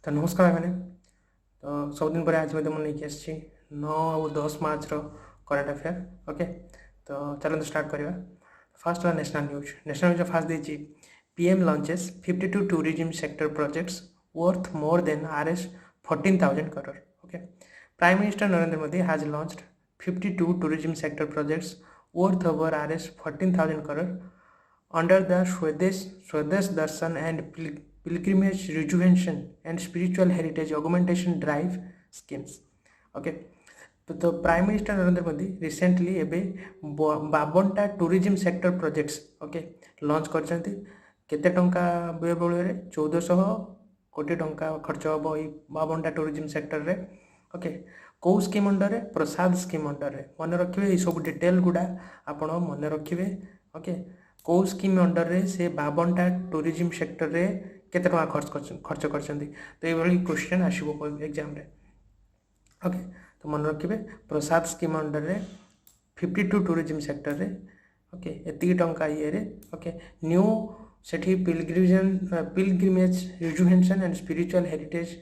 तो नमस्कार मैंने तो सबुदिन पर आज मुझे नहीं आसी 9 और 10 मार्च करंट अफेयर। ओके, तो चलो स्टार्ट करवा। फास्ट है नेशनल न्यूज फास्ट देती PM launches 52 tourism sector projects worth more than Rs 14,000 crore। Okay, prime minister Narendra Modi has launched 52 tourism sector projects worth over Rs 14,000 crore under the Swadesh Darshan and Pilgrimage Rejuvenation and Spiritual Heritage Augmentation Drive schemes। Okay, तो prime minister Narendra Modi recently एबे 52टा tourism sector projects okay launch करछंती। केते टंका व्ययबहुल रे 1400 कोटी टंका खर्च हम ये 52टा टूरिज्म सेक्टर रे। ओके, कौ स्कीम अंडर रे? प्रसाद स्कीम अंडर रे। मन रखिए ये सब डिटेल गुड़ा आपण मन रखिए। ओके, कौ स्कीम अंडर रे से 52टा टूरिज्म सेक्टर रे केते टंका खर्च करछंती। तो ये क्वेश्चन आसीबो एग्जाम रे। ओके, तो मन रखिए प्रसाद स्कीम अंडर रे 52 टूरिज्म सेक्टर रे। ओके, एति टंका ये रे। ओके, न्यू सेठी pilgrimage rejuvenation and spiritual heritage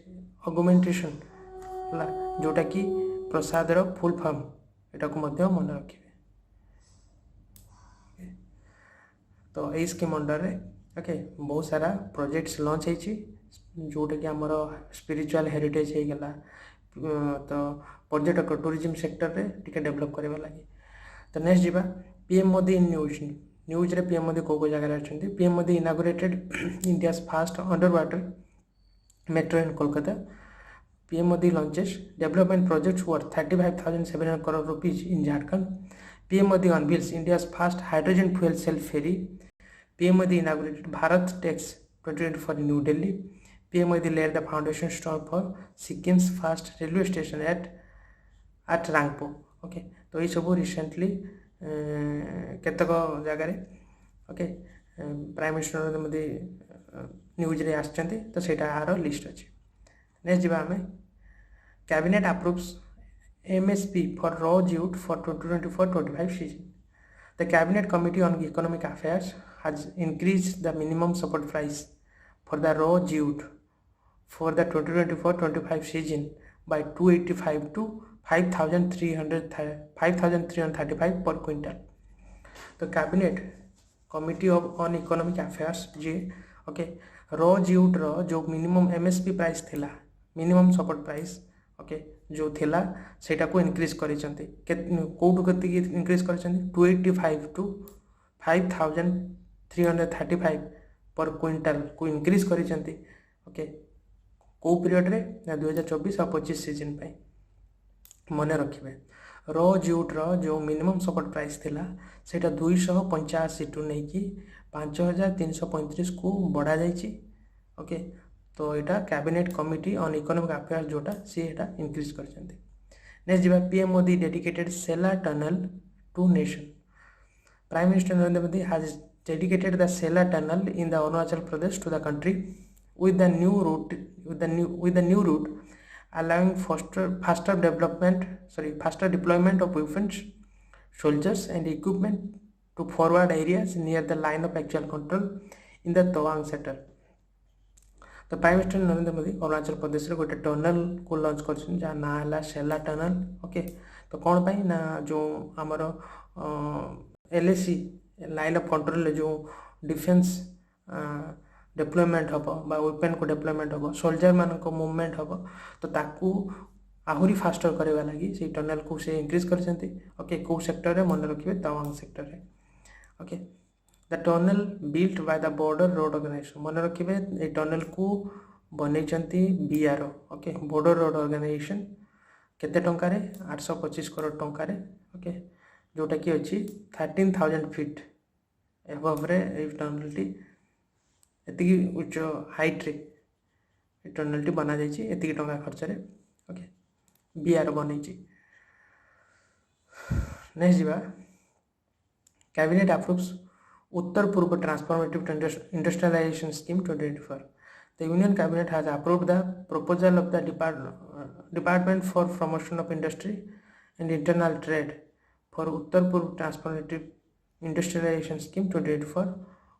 augmentation जोटा कि प्रसाद रो फुल फॉर्म एटा को मध्य मन रखिए। तो यही स्कीम अंडर रे ओके बहुत सारा प्रोजेक्ट्स लॉन्च होती जोटा कि आमर स्पिरिचुअल हेरिटेज हो गला। तो पर्यटक टूरिज्म सेक्टर रे टिके डेवलप करवा लगी। तो नेक्स्ट जीवा पीएम मोदी इन न्यूज रे पीएम मोदी को जगह अच्छा। PM Modi inaugurated India fast under water metro in Kolkata. PM Modi launches development projects worth 35,700 crore rupees in Jharkhand. PM Modi unveils India's first hydrogen fuel cell ferry. PM Modi inaugurated Bharat Tex 2024 in New Delhi. PM Modi laid the foundation stone for Sikkim's first railway station at Rangpo. Okay, तो ये सब recently केतक जगार okay prime minister Narendra Modi news रे आछंती। तो सेटा our list अच्छी। Next जीवा आमे cabinet approves MSP for raw jute for 2024-25 season. The cabinet committee on economic affairs has increased the minimum support price for the raw jute for the 2024-25 season by 285 to 5,335 per quintal. The cabinet committee on economic affairs जे okay raw jute रो जो minimum MSP price थिला minimum support price okay जो थिला सेटा को increase करिसंती कोटु कति increase करिसंती 285 to 5,335 पर क्विंटल को इनक्रीज करिसंती। ओके, को पीरियड रे 2024 और 25 सीजन पे मन रखिए रॉ ज्यूट रो जो मिनिमम सपोर्ट प्राइस थिला सेटा 285 टू नहीं कि 5,335 को बढ़ा जाइए। ओके, तो यहाँ cabinet committee on economic affairs जोटा सी एटा इंक्रीज कर। नेक्स्ट जीवा PM Modi dedicated Sela tunnel to nation. Prime minister Narendra Modi has dedicated the Sela tunnel in the Arunachal Pradesh to the country with the new route allowing faster deployment of weapons, soldiers and equipment to forward areas near the line of actual control in the Tawang sector. तो prime minister Narendra Modi Arunachal Pradesh रे गोटे tunnel को launch कर जहाँ ना है सेला tunnel. Okay, तो कौन पाई ना जो आमर LAC लाइन ऑफ कंट्रोल जो डिफेंस डिप्लॉयमेंट हम वेपन को डिप्लॉयमेंट हम सोल्जर मान को मूवमेंट हम तो ताकू आहुरी फास्टर करवा लगी से टनल को से इंक्रीज कर। ओके, कौ सेक्टर रे मन रखिए तवांग सेक्टर रे। Okay, the tunnel built by the border road organisation मन रखिए ये टनल को बन BRO okay border road organisation केते टंका रे 825 करोड़ टंका रे। ओके, जोटा कि अच्छी 13,000 फीट एबव रे टनल टी एति उच्च हाइट रे टनल टी बना जाइए एति टंका खर्च रे। ओके, BRO बन। नेक्स्ट जीवा cabinet approves Uttar Poorva transformative industrialisation scheme 2024. The Union Cabinet has approved the proposal of the Department for Promotion of Industry and Internal Trade for Uttar Purv Transformative Industrialization Scheme 2024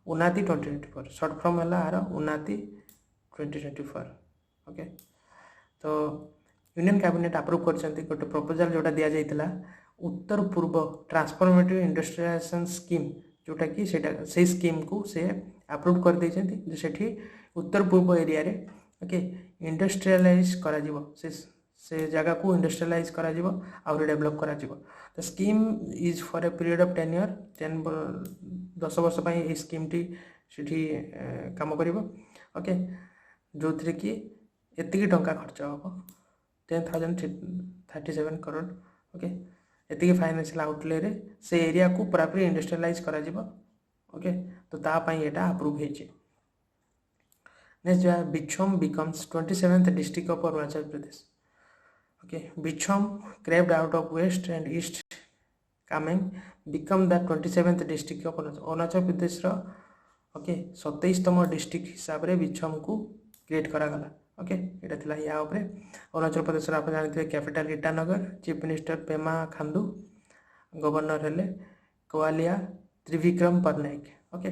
UNATI 2024 short form है are UNATI 2024. Okay तो union cabinet approve कर गोटे proposal जोटा दि जाइतिला उत्तर Poorva transformative industrialisation scheme जोटा कि से scheme को से अप्रूव कर देइछन्ति सेठी उत्तर पूर्व एरिया रे ओके इंडस्ट्रियलाइज करा जीवो से जगह को इंडस्ट्रियलाइज करा जीवो और डेवलप करा जीवो the scheme is for a period of 10 year 10 वर्ष पई ए स्कीम टी सेठी काम करिवो ओके जो थ्रे कि एतिकी टंका खर्च हबो 10,037 करोड़ ओके एतिकी फाइनेंशियल आउटले रे से एरिया को पूरापूरी इंडस्ट्रियलाइज करा जीवो ओके तो ता पई एटा अप्रूव हेछि नेक्स्ट जो बिछम becomes 27th district of Arunachal Pradesh okay bichham carved out of west and east Kameng become the 27th district of Arunachal Pradesh रो ओके 27तम डिस्ट्रिक्ट हिसाब रे बिछम को क्रिएट करा गला ओके एटा थिला या ऊपर अरुणाचल प्रदेश रा आप जानथिबे capital Itanagar chief minister Pema Khandu governor हेले कोवालिया त्रिविक्रम पटनायक ओके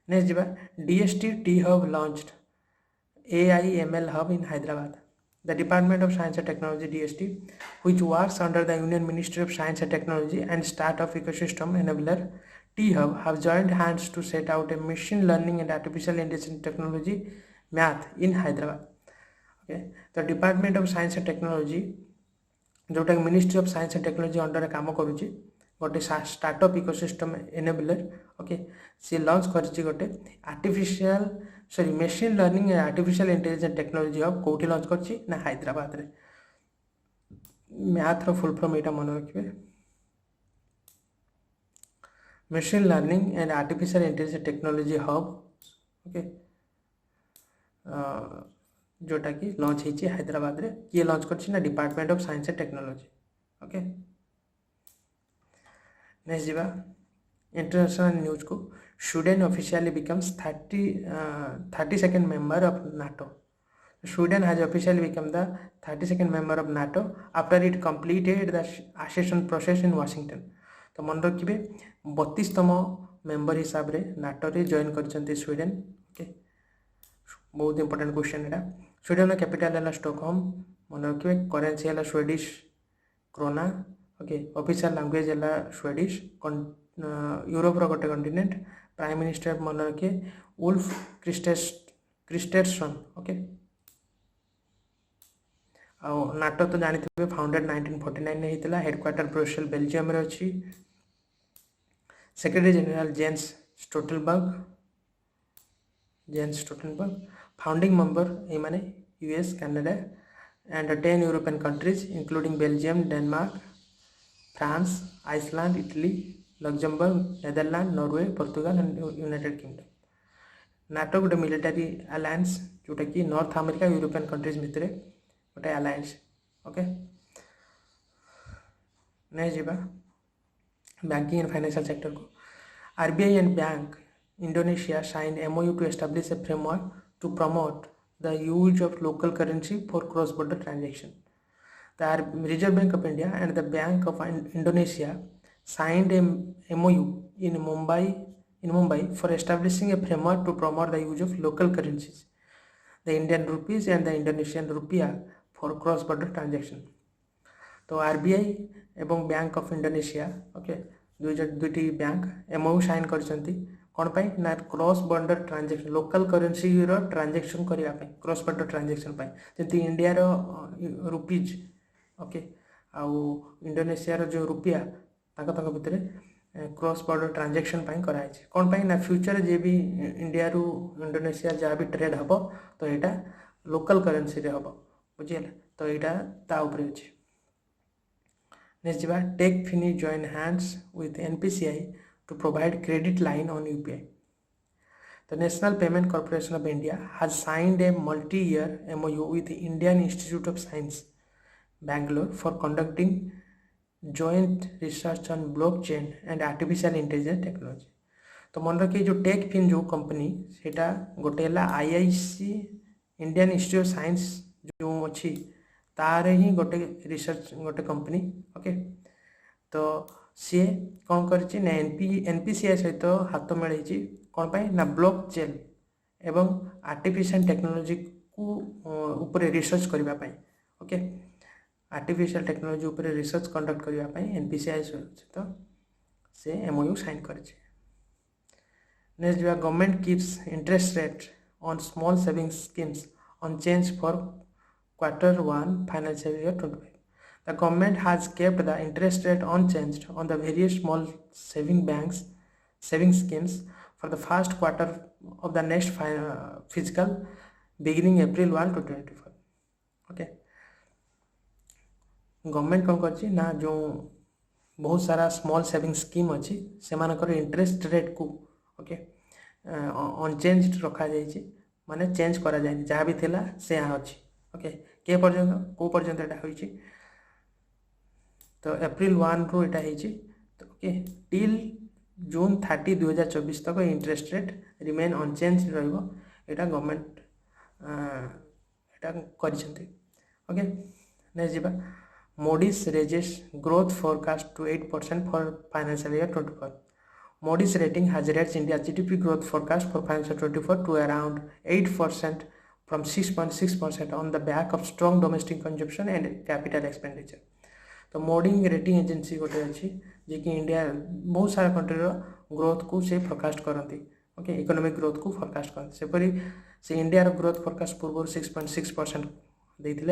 नेक्स्ट जीवा DST T Hub launched AIML hub in Hyderabad. The Department of Science and Technology DST, which works under the Union Ministry of Science and Technology and Startup Ecosystem Enabler T Hub, have joined hands to set out a machine learning and artificial intelligence technology math in Hyderabad. Okay, the Department of Science and Technology जोटा ministry of science and technology under काम करुच्ची गोटे startup ecosystem enabler okay सी launch करछि गोटे artificial sorry machine learning and artificial intelligence technology hub कोठी launch करछि ना हैदराबाद रे math रो full form एटा मन रखिबे machine learning and artificial intelligence technology hub okay जोटा कि लॉन्च होती हैदराबाद रे किए लॉन्च करछि ना department of science and technology okay next जीवा इंटरनेशनल न्यूज को Sweden officially becomes 32nd member of NATO Sweden has officially become the 32nd member of NATO after it completed the accession process in Washington. तो मन रखिए 32तम member हिसाब रे NATO रे join करछन्ते Sweden okay बहुत important question एटा Sweden capital है Stockholm मन रखिए करेंसी है Swedish krona okay official language है स्वीडिश यूरोप रो गोटे कॉन्टिनेंट प्राइम मिनिस्टर मन रखिए उल्फ क्रिस्टेरसन ओके नाटो तो जानी फाउंडेड 1949 ने होता हेडक्वार्टर ब्रुसेल बेल्जियम रे अच्छी secretary general Jens Stoltenberg founding member ये माने US Canada and 10 European countries including Belgium Denmark France Iceland Italy Luxembourg Netherlands Norway Portugal and United Kingdom NATO गोटे military alliance जोटा कि North America European countries भितर गोटे alliance okay next जीवा banking and financial sector को RBI and bank Indonesia sign MOU to establish a framework to promote the use of local currency for cross-border transaction. The Reserve Bank of India and the Bank of Indonesia signed a MOU in Mumbai for establishing a framework to promote the use of local currencies, the Indian rupees and the Indonesian rupiah for cross-border transaction. तो RBI एवं bank of Indonesia okay दुईटी bank MOU sign करछंती कौन पाई ना cross border transaction local currency रो transaction करिया पाई क्रॉस बॉर्डर ट्रांजेक्शन पाई जेंति इंडिया रो रुपीज ओके आउ इंडोनेशिया रो जो रुपया ताका भितर क्रॉस बॉर्डर ट्रांजेक्शन पाई कराई छै कौन पाई ना फ्यूचर जे भी इंडिया रो इंडोनेशिया जहाँ भी ट्रेड हबो तो एटा लोकल करेन्सी रे हबो बुझियला तो एटा ता ऊपर अछि नेक्स्ट जीवा Techfini join hands with NPCI to provide credit line on UPI. The National Payment Corporation of India has signed a multi-year MOU with the Indian Institute of Science, Bangalore, for conducting joint research on blockchain and artificial intelligence technology. तो मन रखिए जो take fin जो company सेटा गोटे IIC Indian institute of science जो अच्छी तार ही गोटे रिसर्च गोटे कंपनी ओके तो सी कौन कर NPCI सहित हाथ मिलई कौन पाई ना ब्लॉकचेन एवं आर्टिफिशियल टेक्नोलॉजी को ऊपर रिसर्च करबा पई ओके आर्टिफिशियल टेक्नोलॉजी ऊपर रिसर्च कंडक्ट करबा पई एनपीसीआई सहित से एमओयू साइन करछि। नेक्स्ट जो government keeps interest rate on small savings schemes unchanged for Q1 financial year 25. The government has kept the interest rate unchanged on the various small saving schemes for the first quarter of the next fiscal beginning April 1 to 2024. Okay. Government कौन कर ना जो बहुत सारा small saving scheme अच्छी से interest rate को okay unchange रखा जाइए माने चेंज करा जाए जहाँ भी थिला से यहाँ अच्छी ओके के पर्यंत को पर्यंत एटा होइछि तो एप्रिल 1 रो एटा होइछि तो ओके टिल जून 30 2024 तक इंटरेस्ट रेट रिमेन अनचेंज रहइबो एटा गवर्नमेंट एटा करिसंती ओके नै जिबा Moody's raises growth forecast to 8% for financial year 24. Moody's rating has raised India's GDP growth forecast for financial 24 to around 8% from 6.6% on the back of strong domestic consumption and capital expenditure. तो modding rating agency गोटे अच्छी जे कि India बहुत सारा कंट्रीर growth को से forecast करती okay economic growth को फोरकास्ट करते सेपरी से इंडिया ग्रोथ फोरकास्ट पूर्व 6.6% देते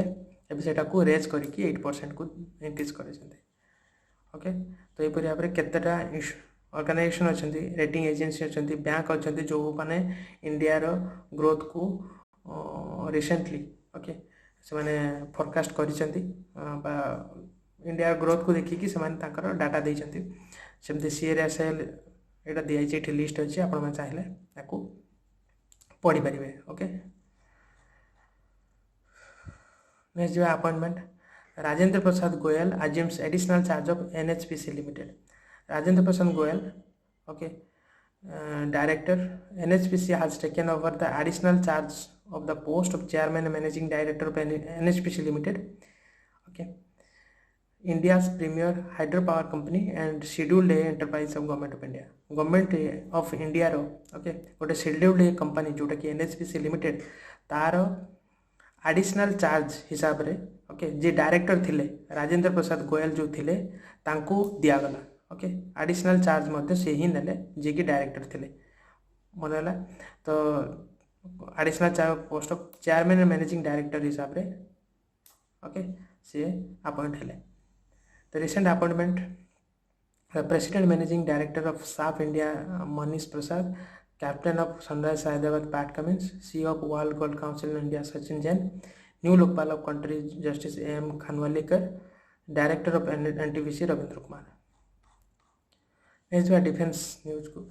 एवं सेटा को रेज करके 8% को इंक्रीज कर ओके तो यहपरी भाव में केतेटा ऑर्गेनाइजेशन अच्छा रेटिंग एजेंसी अच्छा बैंक अच्छा जो मैंने इंडिया ग्रोथ को रिसेंटली ओके से माने फोरकास्ट कर इंडिया ग्रोथ को देखिकी से डाटा देती सेमती CRSL यहाँ दिखाई लिस्ट अच्छी आप चाहिए आपको पढ़ी पारे ओके नेक्स्ट जो appointment Rajendra Prasad Goyal assumes additional charge of NHPC limited Rajendra Prasad Goyal, okay, director, NHPC has taken over the additional charge of the post of chairman and managing director of NHPC Limited, okay, India's premier hydropower company and scheduled A enterprise of Government of India. Government of India रो, okay, गोटे scheduled A company जोटा कि NHPC Limited तार additional charge हिसाब रे, okay, जे director थिले राजेंद्र प्रसाद गोयल जो थिले तांको दियागला ओके एडिशनल चार्ज मध्य से ही नेले जे कि डायरेक्टर थिले मन है तो additional charge post of chairman and managing director हिसाब रे ओके से अपॉइंट हेले the recent appointment president managing director of Saf India Manish Prasad captain of Sunrise Hyderabad Pat Cummins CEO of world gold council India Sachin Jain new Lokpal of country justice AM Khanwilkar director of NTPC Ravindra Kumar. Next defence news को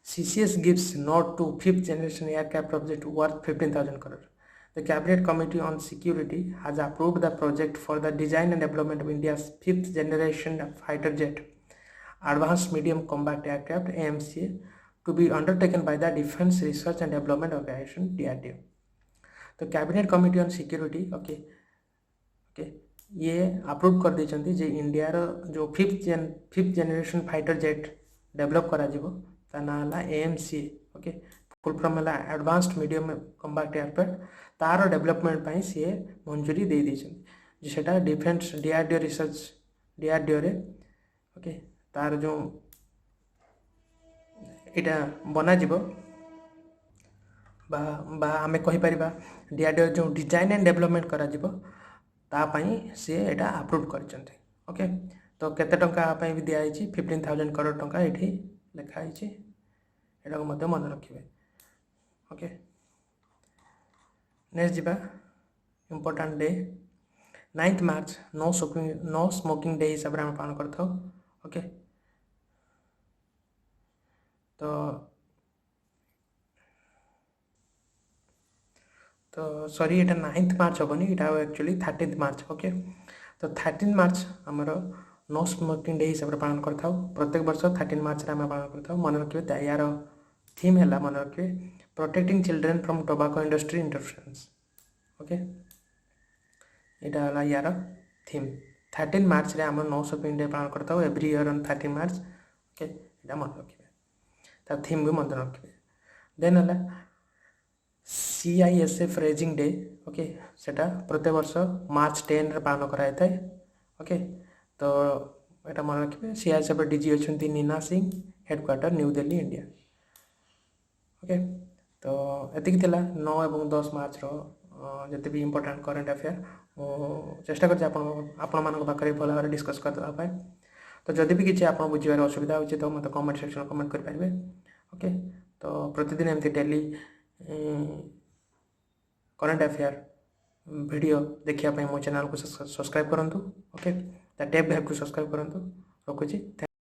CCS gives nod to 5th generation aircraft project worth 15,000 crore. The cabinet committee on security has approved the project for the design and development of India's 5th generation fighter jet advanced medium combat aircraft AMCA to be undertaken by the Defense Research and Development Organization DRDO. तो cabinet committee on security okay okay ये approve कर देछंती जे India रो जो fifth generation fighter jet develop करा जिवो ता ना हला AMCA okay full form हला एडवांस्ड मीडियम कॉम्बैट एयरक्राफ्ट तार डेवलपमेंट पई से मंजूरी दे देछन जे सेटा डिफेंस DRDO रिसर्च DRDO रे ओके तार जो एटा बना जिवो बा आमे कहि परिबा DRDO जो डिजाइन एंड डेवलपमेंट करा जिवो तापाई सी एटा अप्रूव करचंते ओके तो केते टंका पाई भी दिया आइछि 15,000 करोड़ टंका एठी लिखा आइछि एटा को मध्य मन रखिबे ओके नेक्स्ट जिबा इंपोर्टेंट डे 9th मार्च नो स्मोकिंग डे हिसाब रे हम पालन करथौ ओके तो सॉरी ये 9th मार्च हेनी ये एक्चुअली 13th मार्च ओके तो 13th मार्च आमर नो स्मोकिंग डे हिसाब से पालन करता प्रत्येक वर्ष 13 मार्च आम पालन करता मन रखिए यार थीम है मन रखिए protecting children from tobacco industry interference okay यहाँ यार थीम 13 मार्च रे आम नो स्मोकिंग डे पालन करता every year on 13 March okay यहाँ मन रखिए तार थीम भी मन रखिए देन है CISF रेजिंग डे ओके सेटा प्रत्येक वर्ष मार्च 10 रे पालन कराई थाए ओके तो एटा मन रखिबे CISF डीजी अछंती Nina Singh headquarter new Delhi India okay तो एतिक थिला 9 एवं 10 मार्च रो जते भी इंपोर्टेंट करंट अफेयर चेष्टा कर आपण मान पाखे भल भाव डिस्कस करदेवाई तो जदि भी किसी आप बुझे असुविधा हो तो मतलब कमेंट सेक्शन कमेंट करेंगे ओके तो प्रतिदिन एमती डेली करंट अफेयर वीडियो देखापी मो चैनल को सब्सक्राइब करूँ ओके टेप को सब्सक्राइब करूँ रखुची।